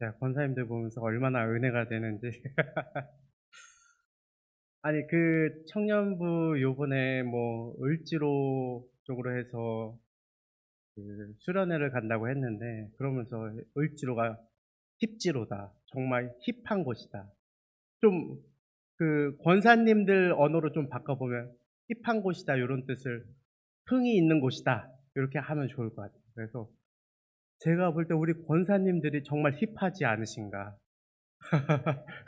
제가 권사님들 보면서 얼마나 은혜가 되는지. 아니 그 청년부 요번에 뭐 을지로 쪽으로 해서 그 수련회를 간다고 했는데, 그러면서 을지로가 힙지로다. 정말 힙한 곳이다. 좀 그 권사님들 언어로 좀 바꿔보면 힙한 곳이다 요런 뜻을, 흥이 있는 곳이다 이렇게 하면 좋을 것 같아요. 그래서 제가 볼 때 우리 권사님들이 정말 힙하지 않으신가.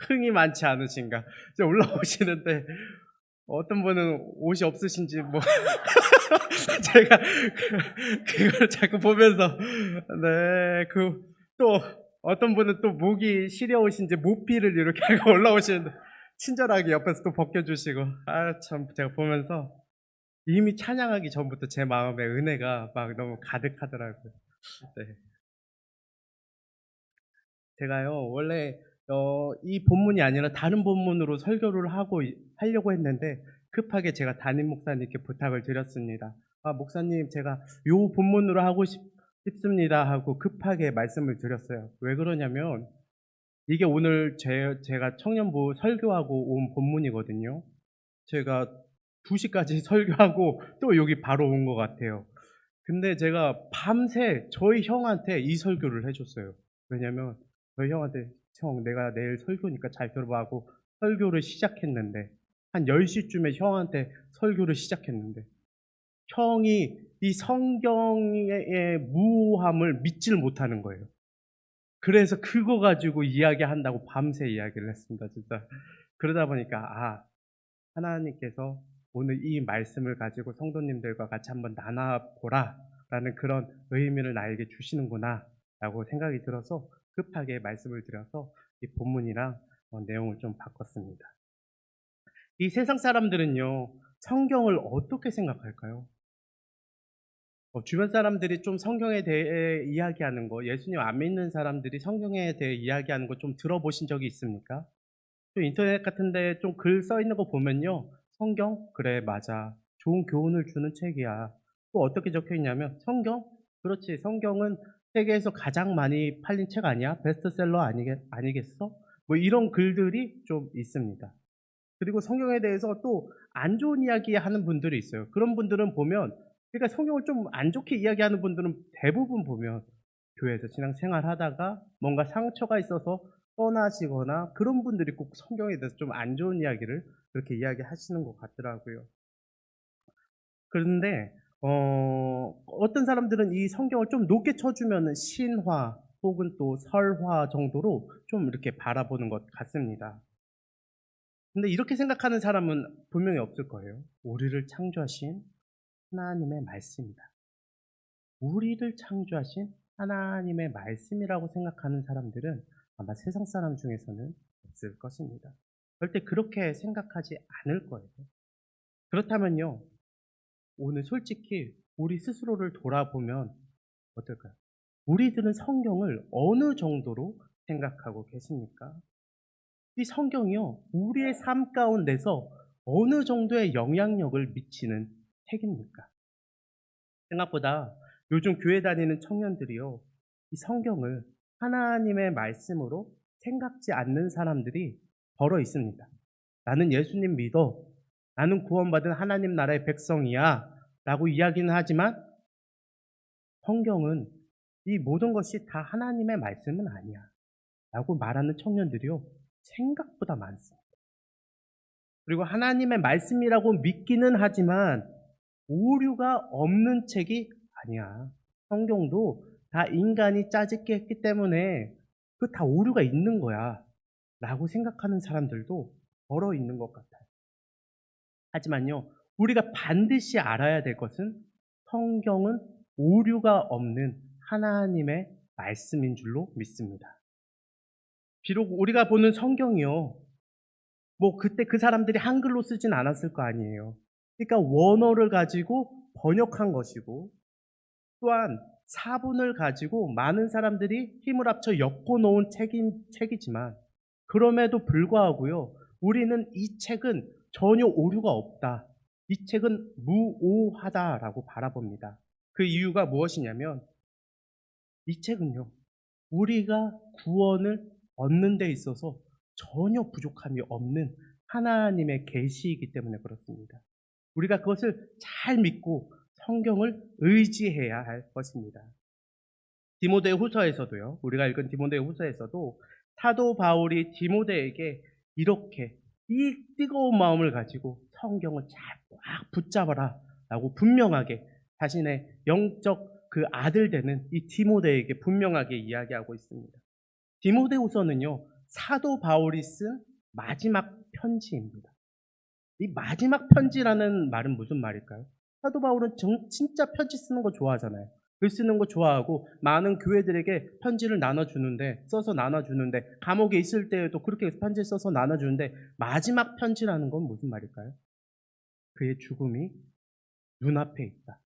흥이 많지 않으신가. 이제 올라오시는데 어떤 분은 옷이 없으신지 뭐 제가 그걸 자꾸 보면서, 네, 또 어떤 분은 또 목이 시려우신지 모피를 이렇게 하고 올라오시는데 친절하게 옆에서 또 벗겨주시고, 아 참 제가 보면서 이미 찬양하기 전부터 제 마음에 은혜가 막 너무 가득하더라고요. 네. 제가요 원래 이 본문이 아니라 다른 본문으로 설교를 하려고 했는데, 급하게 제가 담임 목사님께 부탁을 드렸습니다. "아 목사님, 제가 요 본문으로 하고 싶습니다." 하고 급하게 말씀을 드렸어요. 왜 그러냐면 이게 오늘 제가 청년부 설교하고 온 본문이거든요. 제가 2 시까지 설교하고 또 여기 바로 온 것 같아요. 근데 제가 밤새 저희 형한테 이 설교를 해 줬어요. 왜냐면 저희 형한테 "형, 내가 내일 설교니까 잘 들어봐." 하고 설교를 시작했는데, 한 10 시쯤에 형한테 설교를 시작했는데 형이 이 성경의 무오함을 믿지를 못하는 거예요. 그래서 그거 가지고 이야기한다고 밤새 이야기를 했습니다, 진짜. 그러다 보니까 '아, 하나님께서 오늘 이 말씀을 가지고 성도님들과 같이 한번 나눠 보라라는 그런 의미를 나에게 주시는구나'라고 생각이 들어서 급하게 말씀을 드려서 이 본문이랑 내용을 좀 바꿨습니다. 이 세상 사람들은요, 성경을 어떻게 생각할까요? 주변 사람들이 좀 성경에 대해 이야기하는 거, 예수님 안 믿는 사람들이 성경에 대해 이야기하는 거 좀 들어보신 적이 있습니까? 또 인터넷 같은 데 좀 글 써 있는 거 보면요, "성경? 그래, 맞아. 좋은 교훈을 주는 책이야." 또 어떻게 적혀 있냐면 "성경? 그렇지. 성경은 세계에서 가장 많이 팔린 책 아니야? 베스트셀러 아니겠어?" 뭐 이런 글들이 좀 있습니다. 그리고 성경에 대해서 또 안 좋은 이야기하는 분들이 있어요. 그런 분들은 보면, 그러니까 성경을 좀 안 좋게 이야기하는 분들은 대부분 보면 교회에서 신앙생활하다가 뭔가 상처가 있어서 떠나시거나, 그런 분들이 꼭 성경에 대해서 좀 안 좋은 이야기를 그렇게 이야기하시는 것 같더라고요. 그런데 어떤 사람들은 이 성경을 좀 높게 쳐 주면은 신화 혹은 또 설화 정도로 좀 이렇게 바라보는 것 같습니다. 근데 이렇게 생각하는 사람은 분명히 없을 거예요. 우리를 창조하신 하나님의 말씀이다. 우리를 창조하신 하나님의 말씀이라고 생각하는 사람들은 아마 세상 사람 중에서는 없을 것입니다. 절대 그렇게 생각하지 않을 거예요. 그렇다면요, 오늘 솔직히 우리 스스로를 돌아보면 어떨까요? 우리들은 성경을 어느 정도로 생각하고 계십니까? 이 성경이요, 우리의 삶 가운데서 어느 정도의 영향력을 미치는 책입니까? 생각보다 요즘 교회 다니는 청년들이요, 이 성경을 하나님의 말씀으로 생각지 않는 사람들이 벌어 있습니다. "나는 예수님 믿어. 나는 구원받은 하나님 나라의 백성이야." 라고 이야기는 하지만 성경은 이 모든 것이 다 하나님의 말씀은 아니야 라고 말하는 청년들이요, 생각보다 많습니다. 그리고 하나님의 말씀이라고 믿기는 하지만 오류가 없는 책이 아니야. 성경도 다 인간이 짜집게 했기 때문에 그 다 오류가 있는 거야 라고 생각하는 사람들도 얼어 있는 것 같아요. 하지만요, 우리가 반드시 알아야 될 것은 성경은 오류가 없는 하나님의 말씀인 줄로 믿습니다. 비록 우리가 보는 성경이요, 뭐 그때 그 사람들이 한글로 쓰진 않았을 거 아니에요. 그러니까 원어를 가지고 번역한 것이고, 또한 사본을 가지고 많은 사람들이 힘을 합쳐 엮어 놓은 책이지만, 그럼에도 불구하고요, 우리는 이 책은 전혀 오류가 없다, 이 책은 무오하다라고 바라봅니다. 그 이유가 무엇이냐면 이 책은요, 우리가 구원을 얻는 데 있어서 전혀 부족함이 없는 하나님의 계시이기 때문에 그렇습니다. 우리가 그것을 잘 믿고 성경을 의지해야 할 것입니다. 디모데 후서에서도요, 우리가 읽은 디모데 후서에서도 사도 바울이 디모데에게 이렇게 이 뜨거운 마음을 가지고 성경을 잘 꽉 붙잡아라 라고 분명하게 자신의 영적 그 아들 되는 이 디모데에게 분명하게 이야기하고 있습니다. 디모데 후서는요, 사도 바울이 쓴 마지막 편지입니다. 이 마지막 편지라는 말은 무슨 말일까요? 사도 바울은 진짜 편지 쓰는 거 좋아하잖아요. 글 쓰는 거 좋아하고 많은 교회들에게 편지를 나눠주는데, 써서 나눠주는데, 감옥에 있을 때에도 그렇게 편지 써서 나눠주는데, 마지막 편지라는 건 무슨 말일까요? 그의 죽음이 눈앞에 있다.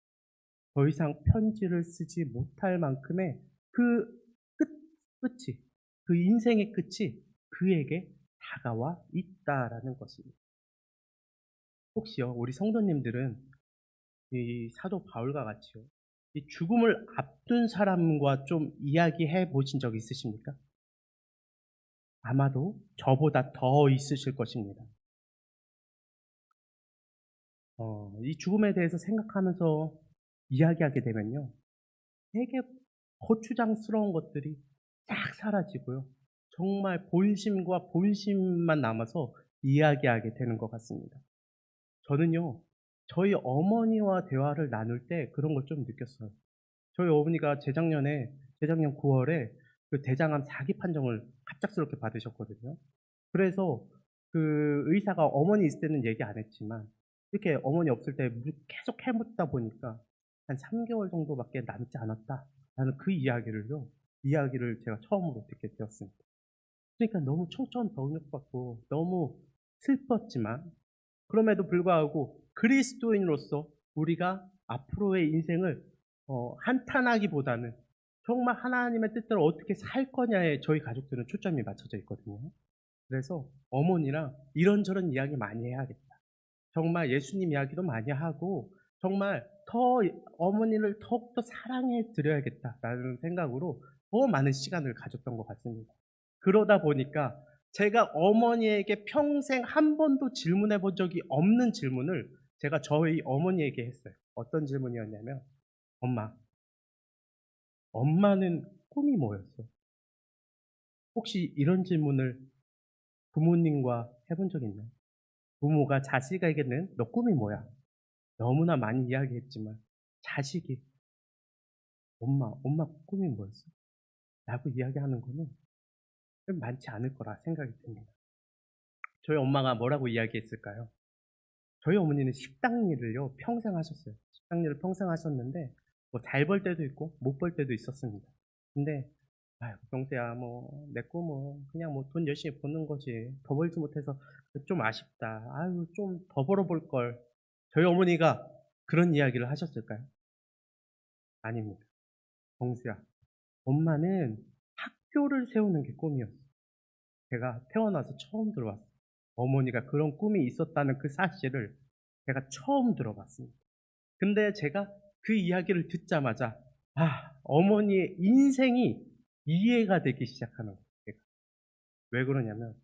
더 이상 편지를 쓰지 못할 만큼의 그 끝이, 그 인생의 끝이 그에게 다가와 있다라는 것입니다. 혹시요, 우리 성도님들은 이 사도 바울과 같이요, 이 죽음을 앞둔 사람과 좀 이야기해 보신 적 있으십니까? 아마도 저보다 더 있으실 것입니다. 이 죽음에 대해서 생각하면서 이야기하게 되면요, 되게 거추장스러운 것들이 싹 사라지고요, 정말 본심과 본심만 남아서 이야기하게 되는 것 같습니다. 저는요, 저희 어머니와 대화를 나눌 때 그런 걸 좀 느꼈어요. 저희 어머니가 재작년 9월에 그 대장암 4기 판정을 갑작스럽게 받으셨거든요. 그래서 그 의사가 어머니 있을 때는 얘기 안 했지만, 이렇게 어머니 없을 때 계속 해묻다 보니까 한 3개월 정도밖에 남지 않았다라는 그 이야기를 제가 처음으로 듣게 되었습니다. 그러니까 너무 청천벽력받고 너무 슬펐지만, 그럼에도 불구하고 그리스도인으로서 우리가 앞으로의 인생을 한탄하기보다는 정말 하나님의 뜻대로 어떻게 살 거냐에 저희 가족들은 초점이 맞춰져 있거든요. 그래서 어머니랑 이런저런 이야기 많이 해야겠다. 정말 예수님 이야기도 많이 하고 정말 더 어머니를 더욱더 사랑해 드려야겠다라는 생각으로 더 많은 시간을 가졌던 것 같습니다. 그러다 보니까 제가 어머니에게 평생 한 번도 질문해 본 적이 없는 질문을 제가 저희 어머니에게 했어요. 어떤 질문이었냐면, 엄마, 엄마는 꿈이 뭐였어? 혹시 이런 질문을 부모님과 해본 적 있나요? 부모가 자식에게는 너 꿈이 뭐야? 너무나 많이 이야기했지만 자식이 엄마 꿈이 뭐였어? 라고 이야기하는 거는 많지 않을 거라 생각이 듭니다. 저희 엄마가 뭐라고 이야기했을까요? 저희 어머니는 식당 일을요, 평생 하셨어요. 식당 일을 평생 하셨는데, 뭐 잘 벌 때도 있고, 못 벌 때도 있었습니다. 근데, 아유, 경수야, 뭐, 내 꿈은 그냥 뭐 돈 열심히 버는 거지. 더 벌지 못해서 좀 아쉽다. 아유, 좀 더 벌어볼 걸. 저희 어머니가 그런 이야기를 하셨을까요? 아닙니다. 경수야, 엄마는 학교를 세우는 게 꿈이었어. 제가 태어나서 처음 들어봤어요. 어머니가 그런 꿈이 있었다는 그 사실을 제가 처음 들어봤습니다. 근데 제가 그 이야기를 듣자마자, 어머니의 인생이 이해가 되기 시작하는 거예요. 제가. 왜 그러냐면,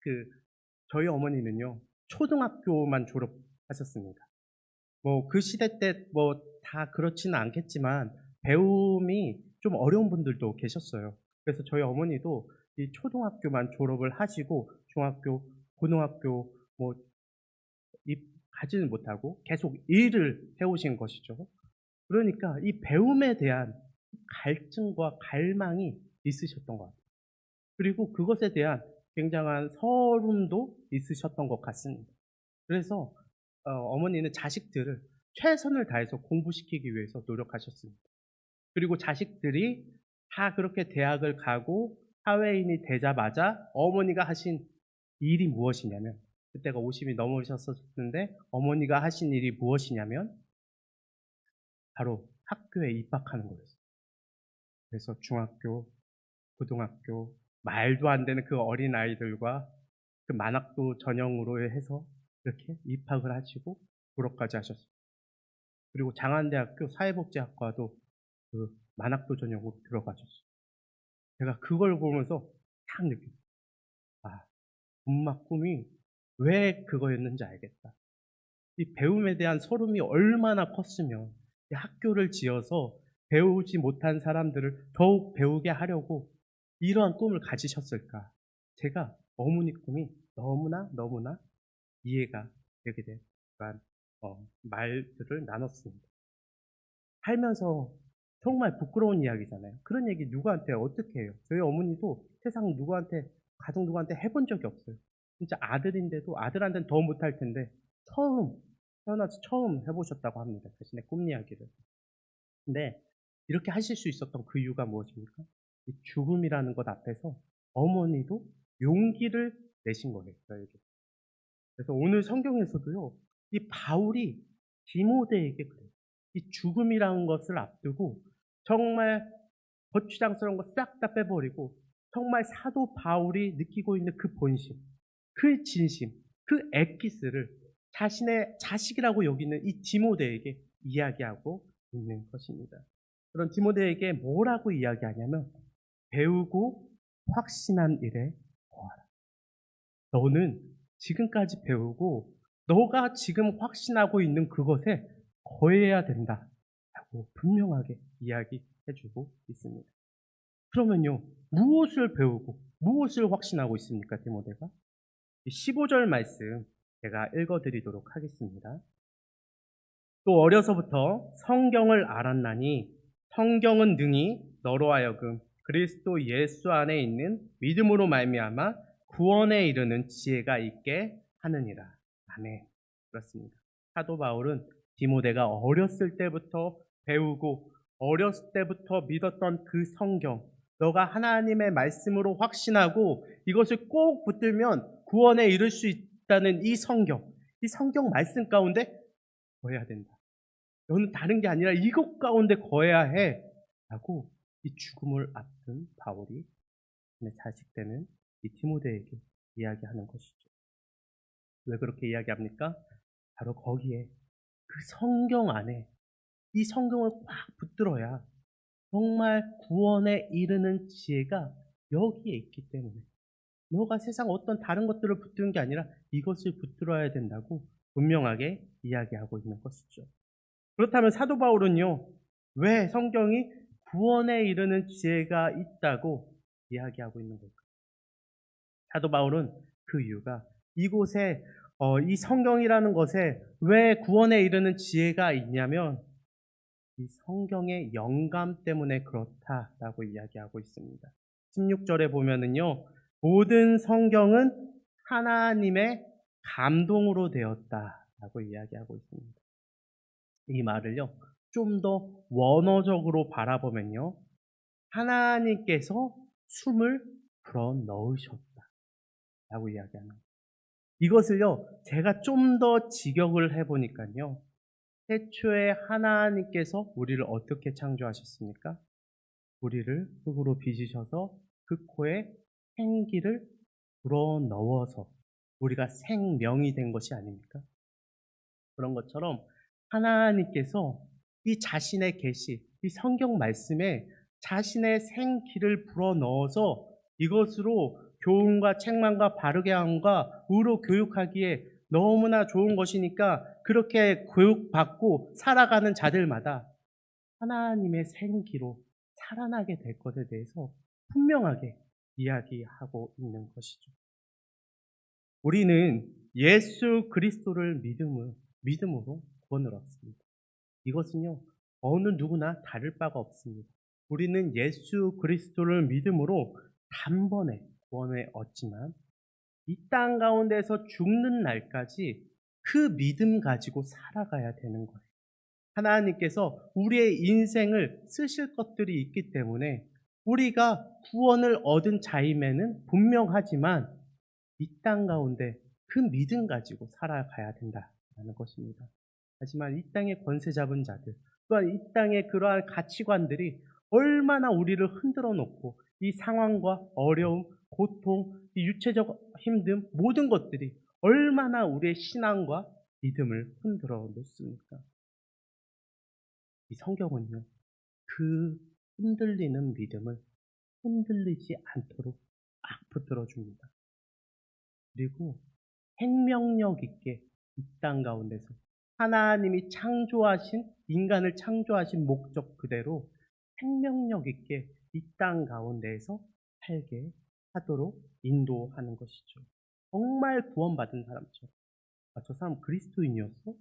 그 저희 어머니는요, 초등학교만 졸업하셨습니다. 뭐 그 시대 때 뭐 다 그렇지는 않겠지만 배움이 좀 어려운 분들도 계셨어요. 그래서 저희 어머니도 이 초등학교만 졸업을 하시고 중학교, 고등학교 뭐 가지는 못하고 계속 일을 해오신 것이죠. 그러니까 이 배움에 대한 갈증과 갈망이 있으셨던 것 같아요. 그리고 그것에 대한 굉장한 서름도 있으셨던 것 같습니다. 그래서 어머니는 자식들을 최선을 다해서 공부시키기 위해서 노력하셨습니다. 그리고 자식들이 다 그렇게 대학을 가고 사회인이 되자마자 어머니가 하신 일이 무엇이냐면, 그때가 50이 넘으셨었는데 어머니가 하신 일이 무엇이냐면 바로 학교에 입학하는 거였어요. 그래서 중학교, 고등학교, 말도 안 되는 그 어린 아이들과 그 만학도 전형으로 해서 이렇게 입학을 하시고 졸업까지 하셨어요. 그리고 장안대학교 사회복지학과도 그 만학도 전형으로 들어가셨어요. 제가 그걸 보면서 딱 느꼈어요. 아, 엄마 꿈이 왜 그거였는지 알겠다. 이 배움에 대한 설움이 얼마나 컸으면 이 학교를 지어서 배우지 못한 사람들을 더욱 배우게 하려고 이러한 꿈을 가지셨을까. 제가 어머니 꿈이 너무나 이해가 되게 된 그러한 말들을 나눴습니다. 살면서 정말 부끄러운 이야기잖아요. 그런 얘기 누구한테 어떻게 해요? 저희 어머니도 세상 누구한테, 가족 누구한테 해본 적이 없어요. 진짜 아들인데도 아들한테는 더 못할 텐데 처음, 태어나서 처음 해보셨다고 합니다. 자신의 꿈 이야기를. 근데 이렇게 하실 수 있었던 그 이유가 무엇입니까? 이 죽음이라는 것 앞에서 어머니도 용기를 내신 거예요, 저에게. 그래서 오늘 성경에서도요, 이 바울이 디모데에게 그래요. 이 죽음이라는 것을 앞두고 정말 거추장스러운 거 싹 다 빼버리고 정말 사도 바울이 느끼고 있는 그 본심, 그 진심, 그 엑기스를 자신의 자식이라고 여기는 이 디모데에게 이야기하고 있는 것입니다. 그런 디모데에게 뭐라고 이야기하냐면 배우고 확신한 일에 거하라. 너는 지금까지 배우고 너가 지금 확신하고 있는 그것에 거해야 된다. 라고 분명하게 이야기해주고 있습니다. 그러면요, 무엇을 배우고 무엇을 확신하고 있습니까, 디모데가? 15절 말씀 제가 읽어드리도록 하겠습니다. 또 어려서부터 성경을 알았나니 성경은 능히 너로 하여금 그리스도 예수 안에 있는 믿음으로 말미암아 구원에 이르는 지혜가 있게 하느니라. 아멘. 그렇습니다. 사도 바울은 디모데가 어렸을 때부터 배우고 어렸을 때부터 믿었던 그 성경, 너가 하나님의 말씀으로 확신하고 이것을 꼭 붙들면 구원에 이를 수 있다는 이 성경 말씀 가운데 거해야 된다. 너는 다른 게 아니라 이것 가운데 거해야 해. 라고 이 죽음을 앞둔 바울이 자식 되는 이 디모데에게 이야기하는 것이죠. 왜 그렇게 이야기합니까? 바로 거기에 그 성경 안에 이 성경을 꽉 붙들어야 정말 구원에 이르는 지혜가 여기에 있기 때문에 너가 세상 어떤 다른 것들을 붙드는 게 아니라 이것을 붙들어야 된다고 분명하게 이야기하고 있는 것이죠. 그렇다면 사도 바울은요, 왜 성경이 구원에 이르는 지혜가 있다고 이야기하고 있는 걸까요? 사도 바울은 그 이유가 이곳에 이 성경이라는 것에 왜 구원에 이르는 지혜가 있냐면 이 성경의 영감 때문에 그렇다라고 이야기하고 있습니다. 16절에 보면은요, 모든 성경은 하나님의 감동으로 되었다라고 이야기하고 있습니다. 이 말을요, 좀 더 원어적으로 바라보면요, 하나님께서 숨을 불어 넣으셨다라고 이야기하는 거예요. 이것을요, 제가 좀 더 직역을 해보니까요, 태초에 하나님께서 우리를 어떻게 창조하셨습니까? 우리를 흙으로 빚으셔서 그 코에 생기를 불어 넣어서 우리가 생명이 된 것이 아닙니까? 그런 것처럼 하나님께서 이 자신의 계시, 이 성경 말씀에 자신의 생기를 불어 넣어서 이것으로 교훈과 책망과 바르게 함과 의로 교육하기에 너무나 좋은 것이니까 그렇게 교육받고 살아가는 자들마다 하나님의 생기로 살아나게 될 것에 대해서 분명하게 이야기하고 있는 것이죠. 우리는 예수 그리스도를 믿음으로 구원을 얻습니다. 이것은요, 어느 누구나 다를 바가 없습니다. 우리는 예수 그리스도를 믿음으로 단번에 구원을 얻지만 이 땅 가운데서 죽는 날까지 그 믿음 가지고 살아가야 되는 거예요. 하나님께서 우리의 인생을 쓰실 것들이 있기 때문에 우리가 구원을 얻은 자임에는 분명하지만 이 땅 가운데 그 믿음 가지고 살아가야 된다는 것입니다. 하지만 이 땅의 권세 잡은 자들, 또한 이 땅의 그러한 가치관들이 얼마나 우리를 흔들어 놓고 이 상황과 어려움, 고통, 이 유체적 힘듦 모든 것들이 얼마나 우리의 신앙과 믿음을 흔들어 놓습니까? 이 성경은요, 그 흔들리는 믿음을 흔들리지 않도록 딱 붙들어 줍니다. 그리고 생명력 있게 이 땅 가운데서 하나님이 창조하신 인간을 창조하신 목적 그대로 생명력 있게 이 땅 가운데에서 살게 하도록 인도하는 것이죠. 정말 구원받은 사람처럼. 아, 저 사람 그리스도인이었어?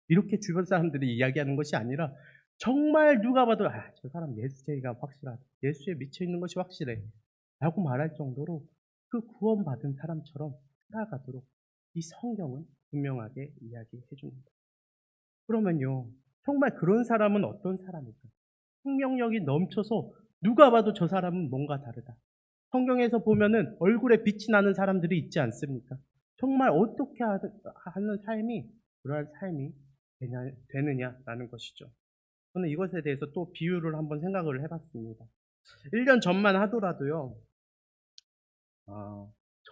이렇게 주변 사람들이 이야기하는 것이 아니라 정말 누가 봐도 아, 저 사람 예수제가 확실하다. 예수에 미쳐 있는 것이 확실해. 라고 말할 정도로 그 구원받은 사람처럼 살아가도록 이 성경은 분명하게 이야기해 줍니다. 그러면요, 정말 그런 사람은 어떤 사람일까? 생명력이 넘쳐서 누가 봐도 저 사람은 뭔가 다르다. 성경에서 보면은 얼굴에 빛이 나는 사람들이 있지 않습니까? 정말 어떻게 하는 삶이 그러한 삶이 되느냐라는 것이죠. 저는 이것에 대해서 또 비유를 한번 생각을 해봤습니다. 1년 전만 하더라도요,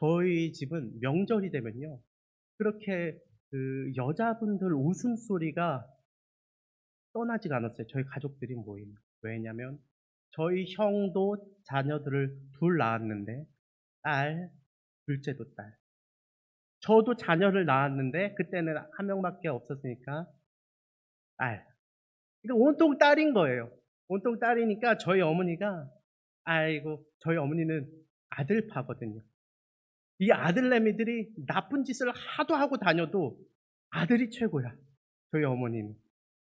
저희 집은 명절이 되면요, 그렇게 그 여자분들 웃음소리가 떠나지가 않았어요. 저희 가족들이 모이면. 왜냐면 저희 형도 자녀들을 둘 낳았는데 딸, 둘째도 딸. 저도 자녀를 낳았는데 그때는 한 명밖에 없었으니까 딸. 그러니까 온통 딸인 거예요. 온통 딸이니까 저희 어머니가 아이고 저희 어머니는 아들파거든요. 이 아들내미들이 나쁜 짓을 하도 하고 다녀도 아들이 최고야. 저희 어머니는.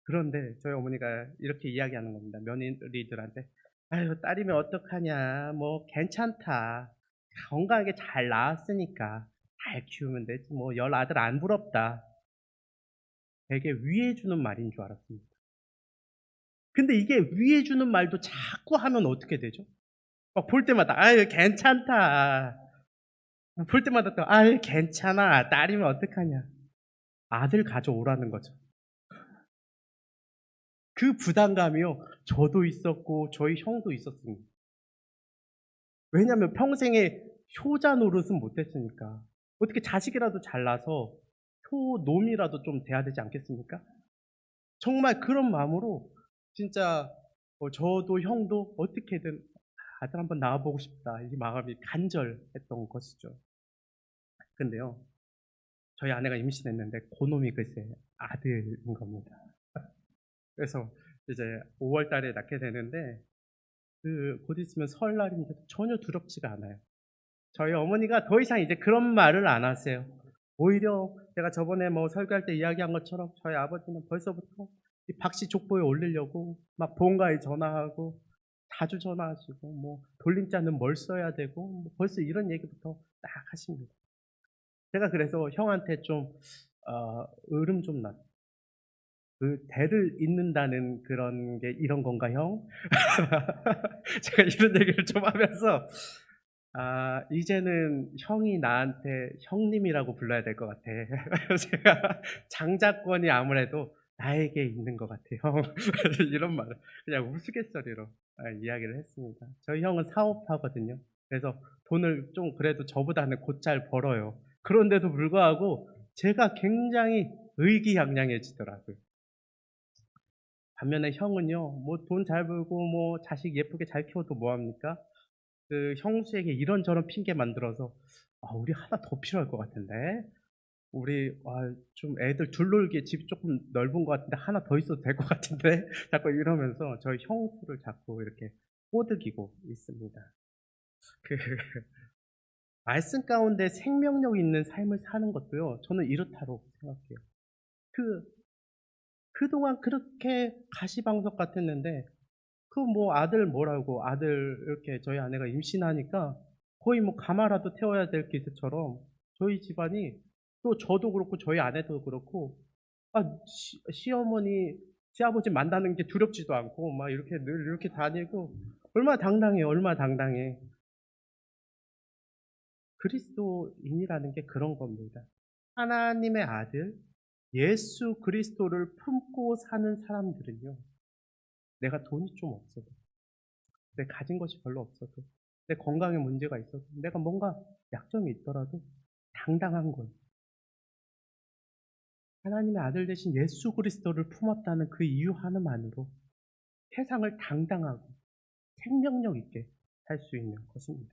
그런데 저희 어머니가 이렇게 이야기하는 겁니다. 며느리들한테. 아유, 딸이면 어떡하냐. 뭐, 괜찮다. 건강하게 잘 낳았으니까. 잘 키우면 되지. 뭐, 열 아들 안 부럽다. 되게 위해 주는 말인 줄 알았습니다. 근데 이게 위해 주는 말도 자꾸 하면 어떻게 되죠? 막 볼 때마다, 아유, 괜찮다. 볼 때마다 또, 아유, 괜찮아. 딸이면 어떡하냐. 아들 가져오라는 거죠. 그 부담감이요. 저도 있었고, 저희 형도 있었습니다. 왜냐면 평생에 효자 노릇은 못했으니까. 어떻게 자식이라도 잘나서 효놈이라도 좀 돼야 되지 않겠습니까? 정말 그런 마음으로 진짜 저도 형도 어떻게든 아들 한번 낳아보고 싶다. 이 마음이 간절했던 것이죠. 근데요, 저희 아내가 임신했는데 그놈이 글쎄 아들인 겁니다. 그래서 이제 5월 달에 낳게 되는데 곧 있으면 설날인데 전혀 두렵지가 않아요. 저희 어머니가 더 이상 이제 그런 말을 안 하세요. 오히려 제가 저번에 뭐 설교할 때 이야기한 것처럼 저희 아버지는 벌써부터 이 박씨 족보에 올리려고 막 본가에 전화하고 자주 전화하시고 뭐 돌림자는 뭘 써야 되고 뭐 벌써 이런 얘기부터 딱 하십니다. 제가 그래서 형한테 좀 으름 좀 났어요. 그 대를 잇는다는 그런 게 이런 건가 형? 제가 이런 얘기를 좀 하면서 아, 이제는 형이 나한테 형님이라고 불러야 될 것 같아. 제가 장자권이 아무래도 나에게 있는 것 같아, 형. 이런 말을 그냥 우스갯소리로 이야기를 했습니다. 저희 형은 사업하거든요. 그래서 돈을 좀 그래도 저보다는 곧잘 벌어요. 그런데도 불구하고 제가 굉장히 의기양양해지더라고요. 반면에 형은요, 뭐 돈 잘 벌고 뭐 자식 예쁘게 잘 키워도 뭐합니까? 그 형수에게 이런저런 핑계 만들어서 아, 우리 하나 더 필요할 것 같은데 우리 좀 애들 둘 놀기에 집 조금 넓은 것 같은데 하나 더 있어도 될 것 같은데 자꾸 이러면서 저희 형수를 자꾸 이렇게 꼬드기고 있습니다. 그 말씀 가운데 생명력 있는 삶을 사는 것도요, 저는 이렇다고 생각해요. 그 그동안 그렇게 가시방석 같았는데 그 뭐 아들 뭐라고 아들 이렇게 저희 아내가 임신하니까 거의 뭐 가마라도 태워야 될 기세처럼 저희 집안이 또 저도 그렇고 저희 아내도 그렇고 시어머니 시아버지 만나는 게 두렵지도 않고 막 이렇게 늘 이렇게 다니고 얼마나 당당해 얼마나 당당해. 그리스도인이라는 게 그런 겁니다. 하나님의 아들 예수 그리스도를 품고 사는 사람들은요, 내가 돈이 좀 없어도 내 가진 것이 별로 없어도 내 건강에 문제가 있어도 내가 뭔가 약점이 있더라도 당당한 거예요. 하나님의 아들 대신 예수 그리스도를 품었다는 그 이유 하나만으로 세상을 당당하고 생명력 있게 살 수 있는 것입니다.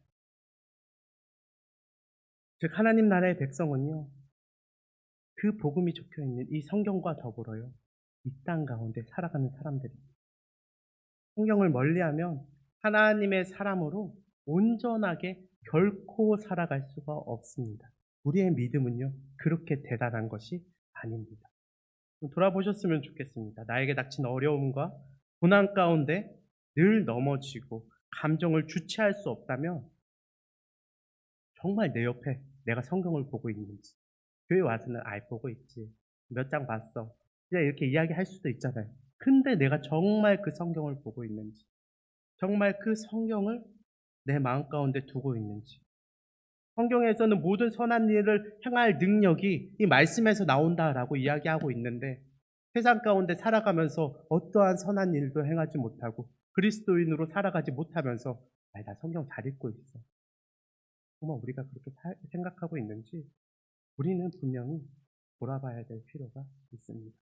즉 하나님 나라의 백성은요, 그 복음이 적혀있는 이 성경과 더불어요, 이 땅 가운데 살아가는 사람들입니다. 성경을 멀리하면 하나님의 사람으로 온전하게 결코 살아갈 수가 없습니다. 우리의 믿음은요, 그렇게 대단한 것이 아닙니다. 돌아보셨으면 좋겠습니다. 나에게 닥친 어려움과 고난 가운데 늘 넘어지고 감정을 주체할 수 없다면 정말 내 옆에 내가 성경을 보고 있는지, 교회 와서는 보고 있지, 몇 장 봤어, 그냥 이렇게 이야기할 수도 있잖아요. 근데 내가 정말 그 성경을 보고 있는지, 정말 그 성경을 내 마음 가운데 두고 있는지. 성경에서는 모든 선한 일을 행할 능력이 이 말씀에서 나온다라고 이야기하고 있는데, 세상 가운데 살아가면서 어떠한 선한 일도 행하지 못하고 그리스도인으로 살아가지 못하면서 나 성경 잘 읽고 있어, 정말 우리가 그렇게 생각하고 있는지 우리는 분명히 돌아봐야 될 필요가 있습니다.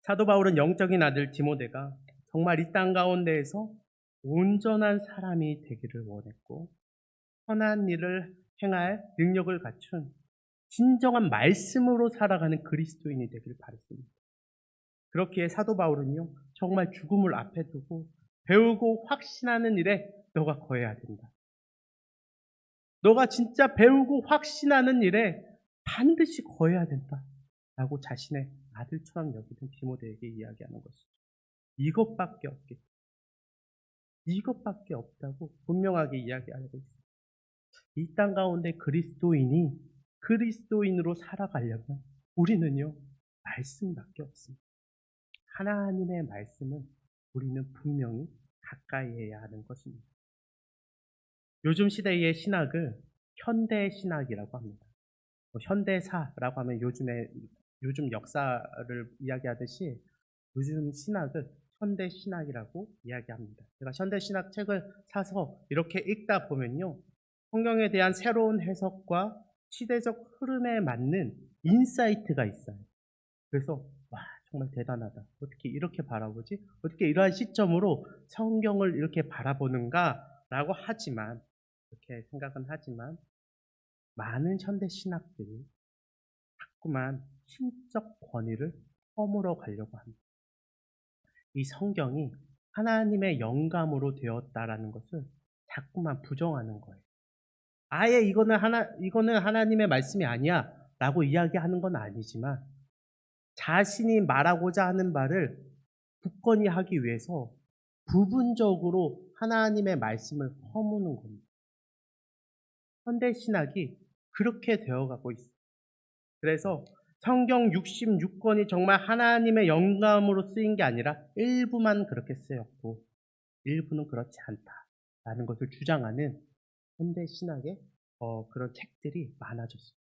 사도 바울은 영적인 아들 디모데가 정말 이 땅 가운데에서 온전한 사람이 되기를 원했고, 선한 일을 행할 능력을 갖춘 진정한 말씀으로 살아가는 그리스도인이 되기를 바랐습니다. 그렇기에 사도 바울은요, 정말 죽음을 앞에 두고 배우고 확신하는 일에 너가 거해야 된다. 너가 진짜 배우고 확신하는 일에 반드시 거해야 된다. 라고 자신의 아들처럼 여기는 디모데에게 이야기하는 것이죠. 이것밖에 없겠다. 이것밖에 없다고 분명하게 이야기하고 있습니다. 이 땅 가운데 그리스도인이 그리스도인으로 살아가려면 우리는요, 말씀밖에 없습니다. 하나님의 말씀은 우리는 분명히 가까이 해야 하는 것입니다. 요즘 시대의 신학을 현대 신학이라고 합니다. 현대사라고 하면 요즘 역사를 이야기하듯이 요즘 신학을 현대 신학이라고 이야기합니다. 제가 현대 신학 책을 사서 이렇게 읽다 보면요, 성경에 대한 새로운 해석과 시대적 흐름에 맞는 인사이트가 있어요. 그래서 와, 정말 대단하다. 어떻게 이렇게 바라보지? 어떻게 이러한 시점으로 성경을 이렇게 바라보는가라고 하지만, 이렇게 생각은 하지만, 많은 현대 신학들이 자꾸만 신적 권위를 허물어 가려고 합니다. 이 성경이 하나님의 영감으로 되었다라는 것을 자꾸만 부정하는 거예요. 아예 이거는 하나님의 말씀이 아니야 라고 이야기하는 건 아니지만, 자신이 말하고자 하는 바를 굳건히 하기 위해서 부분적으로 하나님의 말씀을 허무는 겁니다. 현대 신학이 그렇게 되어가고 있어요. 그래서 성경 66권이 정말 하나님의 영감으로 쓰인 게 아니라 일부만 그렇게 쓰였고 일부는 그렇지 않다라는 것을 주장하는 현대 신학의 그런 책들이 많아졌어요.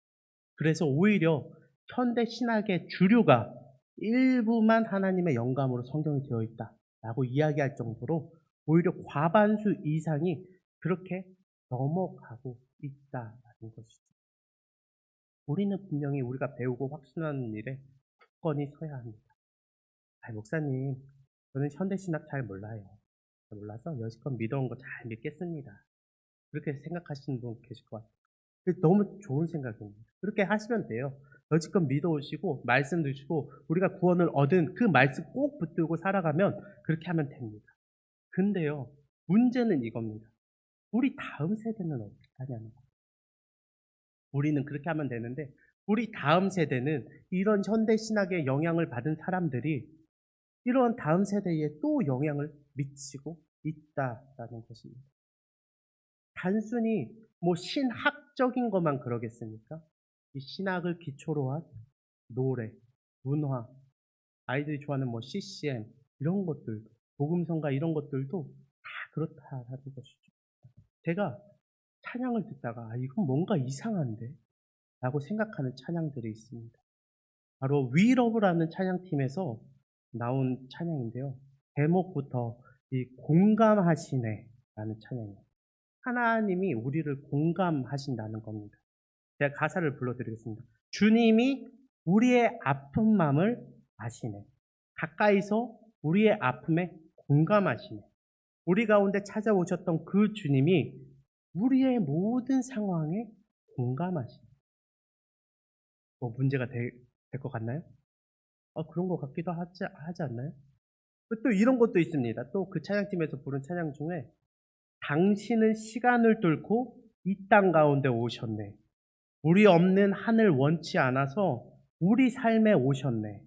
그래서 오히려 현대 신학의 주류가 일부만 하나님의 영감으로 성경이 되어 있다라고 이야기할 정도로 오히려 과반수 이상이 그렇게 넘어가고 있다라는 것이죠. 우리는 분명히 우리가 배우고 확신하는 일에 굳건히 서야 합니다. 목사님, 저는 현대신학 잘 몰라요. 몰라서 여지껏 믿어온 거 잘 믿겠습니다. 그렇게 생각하시는 분 계실 것 같아요. 너무 좋은 생각입니다. 그렇게 하시면 돼요. 여지껏 믿어오시고 말씀 드시고 우리가 구원을 얻은 그 말씀 꼭 붙들고 살아가면 그렇게 하면 됩니다. 근데요, 문제는 이겁니다. 우리 다음 세대는 어떻게 하냐는 거예요. 우리는 그렇게 하면 되는데 우리 다음 세대는 이런 현대신학의 영향을 받은 사람들이 이런 다음 세대에 또 영향을 미치고 있다라는 것입니다. 단순히 신학적인 것만 그러겠습니까? 이 신학을 기초로 한 노래, 문화, 아이들이 좋아하는 CCM 이런 것들도, 복음성가 이런 것들도 다 그렇다라는 것이죠. 제가 찬양을 듣다가 이건 뭔가 이상한데? 라고 생각하는 찬양들이 있습니다. 바로 위러브라는 찬양팀에서 나온 찬양인데요. 제목부터 이 공감하시네 라는 찬양이에요. 하나님이 우리를 공감하신다는 겁니다. 제가 가사를 불러드리겠습니다. 주님이 우리의 아픈 마음을 아시네. 가까이서 우리의 아픔에 공감하시네. 우리 가운데 찾아오셨던 그 주님이 우리의 모든 상황에 공감하십니다. 뭐 문제가 될 것 같나요? 그런 것 같기도 하지 않나요? 또 이런 것도 있습니다. 또 그 찬양팀에서 부른 찬양 중에 당신은 시간을 뚫고 이 땅 가운데 오셨네. 우리 없는 하늘 원치 않아서 우리 삶에 오셨네.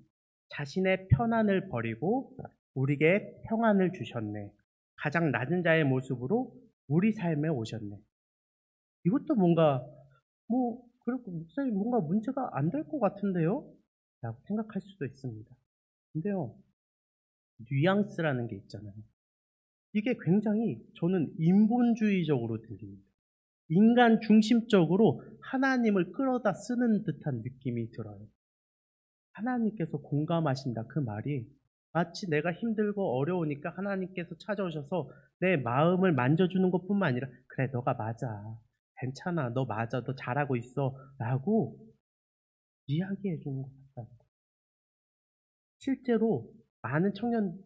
자신의 편안을 버리고 우리에게 평안을 주셨네. 가장 낮은 자의 모습으로 우리 삶에 오셨네. 이것도 뭔가 그렇고 목사님 뭔가 문제가 안 될 것 같은데요? 라고 생각할 수도 있습니다. 근데요, 뉘앙스라는 게 있잖아요. 이게 굉장히 저는 인본주의적으로 들립니다. 인간 중심적으로 하나님을 끌어다 쓰는 듯한 느낌이 들어요. 하나님께서 공감하신다 그 말이 마치 내가 힘들고 어려우니까 하나님께서 찾아오셔서 내 마음을 만져주는 것뿐만 아니라 그래 너가 맞아. 괜찮아. 너 맞아. 너 잘하고 있어. 라고 이야기해 주는 것 같다는 거예요. 실제로 많은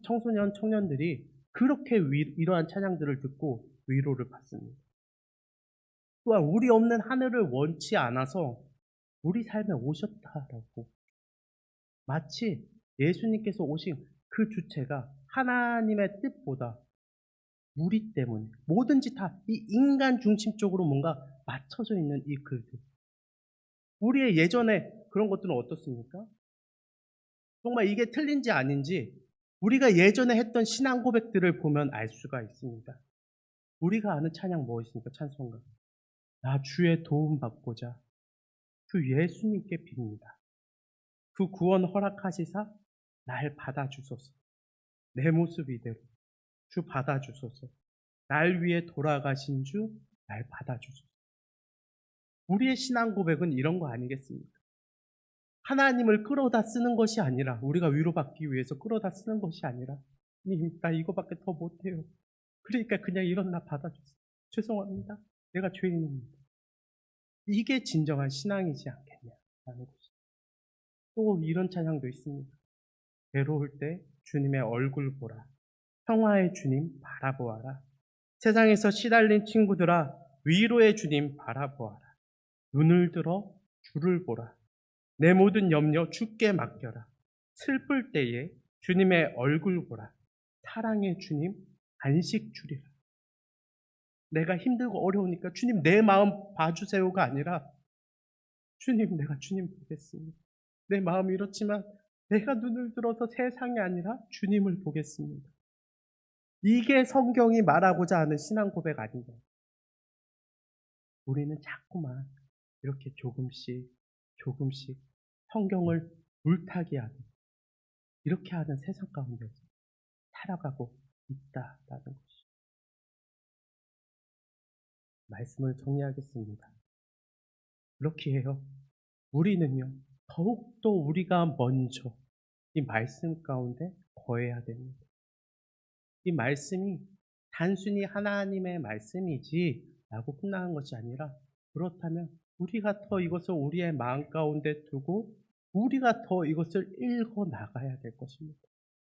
청소년 청년들이 그렇게 이러한 찬양들을 듣고 위로를 받습니다. 또한 우리 없는 하늘을 원치 않아서 우리 삶에 오셨다라고 마치 예수님께서 오신 그 주체가 하나님의 뜻보다 우리 때문에 뭐든지 다 이 인간 중심적으로 뭔가 맞춰져 있는 이 글들. 우리의 예전에 그런 것들은 어떻습니까? 정말 이게 틀린지 아닌지 우리가 예전에 했던 신앙 고백들을 보면 알 수가 있습니다. 우리가 아는 찬양 뭐 있습니까? 찬송가. 나 주의 도움 받고자 주 예수님께 빕니다. 그 구원 허락하시사 날 받아주소서. 내 모습 이대로 주 받아주소서. 날 위해 돌아가신 주 날 받아주소서. 우리의 신앙 고백은 이런 거 아니겠습니까? 하나님을 끌어다 쓰는 것이 아니라 우리가 위로받기 위해서 끌어다 쓰는 것이 아니라 님, 나 이거밖에 더 못해요. 그러니까 그냥 이런 나 받아주세요. 죄송합니다. 내가 죄인입니다. 이게 진정한 신앙이지 않겠냐라는 것이. 또 이런 찬양도 있습니다. 외로울 때 주님의 얼굴 보라. 평화의 주님 바라보아라. 세상에서 시달린 친구들아 위로의 주님 바라보아라. 눈을 들어 주를 보라. 내 모든 염려 주께 맡겨라. 슬플 때에 주님의 얼굴 보라. 사랑의 주님 안식 주리라. 내가 힘들고 어려우니까 주님 내 마음 봐주세요가 아니라 주님 내가 주님 보겠습니다. 내 마음이 이렇지만 내가 눈을 들어서 세상이 아니라 주님을 보겠습니다. 이게 성경이 말하고자 하는 신앙 고백 아닌가. 우리는 자꾸만 이렇게 조금씩 성경을 물타기 하는 이렇게 하는 세상 가운데서 살아가고 있다라는 것이. 말씀을 정리하겠습니다. 그렇게 해요. 우리는요, 더욱더 우리가 먼저 이 말씀 가운데 거해야 됩니다. 이 말씀이 단순히 하나님의 말씀이지 라고 끝나는 것이 아니라 그렇다면 우리가 더 이것을 우리의 마음 가운데 두고 우리가 더 이것을 읽어 나가야 될 것입니다.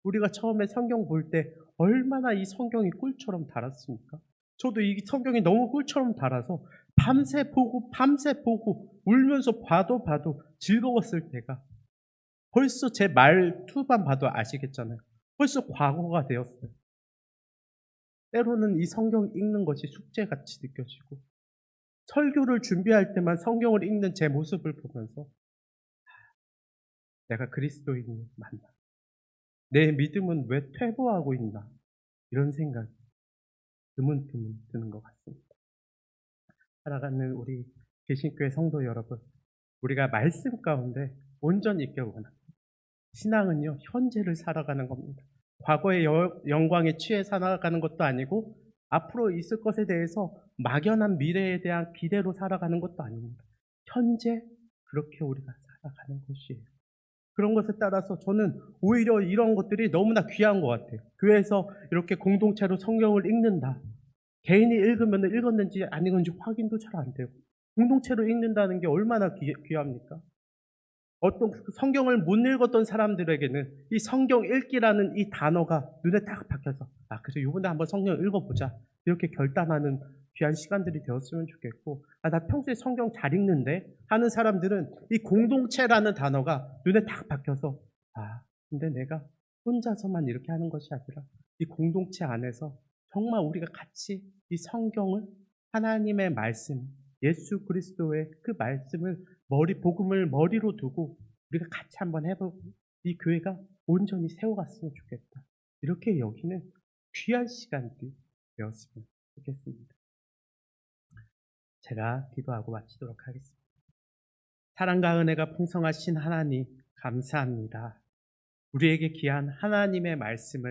우리가 처음에 성경 볼 때 얼마나 이 성경이 꿀처럼 달았습니까? 저도 이 성경이 너무 꿀처럼 달아서 밤새 보고 울면서 봐도 즐거웠을 때가 벌써 제 말투만 봐도 아시겠잖아요. 벌써 과거가 되었어요. 때로는 이 성경 읽는 것이 숙제같이 느껴지고 설교를 준비할 때만 성경을 읽는 제 모습을 보면서 내가 그리스도인이 맞나? 내 믿음은 왜 퇴보하고 있나? 이런 생각이 드문드문 드는 것 같습니다. 살아가는 우리 개신교회 성도 여러분, 우리가 말씀 가운데 온전히 있기를 원합니다. 신앙은요, 현재를 살아가는 겁니다. 과거의 영광에 취해 살아가는 것도 아니고 앞으로 있을 것에 대해서 막연한 미래에 대한 기대로 살아가는 것도 아닙니다. 현재 그렇게 우리가 살아가는 것이에요. 그런 것에 따라서 저는 오히려 이런 것들이 너무나 귀한 것 같아요. 교회에서 이렇게 공동체로 성경을 읽는다. 개인이 읽으면 읽었는지 아니건지 확인도 잘 안 돼요. 공동체로 읽는다는 게 얼마나 귀합니까? 어떤 성경을 못 읽었던 사람들에게는 이 성경 읽기라는 이 단어가 눈에 딱 박혀서 그래 요번에 한번 성경 읽어보자 이렇게 결단하는 귀한 시간들이 되었으면 좋겠고 나 평소에 성경 잘 읽는데 하는 사람들은 이 공동체라는 단어가 눈에 딱 박혀서 근데 내가 혼자서만 이렇게 하는 것이 아니라 이 공동체 안에서 정말 우리가 같이 이 성경을 하나님의 말씀 예수 그리스도의 그 말씀을 복음을 머리로 두고 우리가 같이 한번 해보고 이 교회가 온전히 세워갔으면 좋겠다. 이렇게 여기는 귀한 시간들이 되었으면 좋겠습니다. 제가 기도하고 마치도록 하겠습니다. 사랑과 은혜가 풍성하신 하나님 감사합니다. 우리에게 귀한 하나님의 말씀을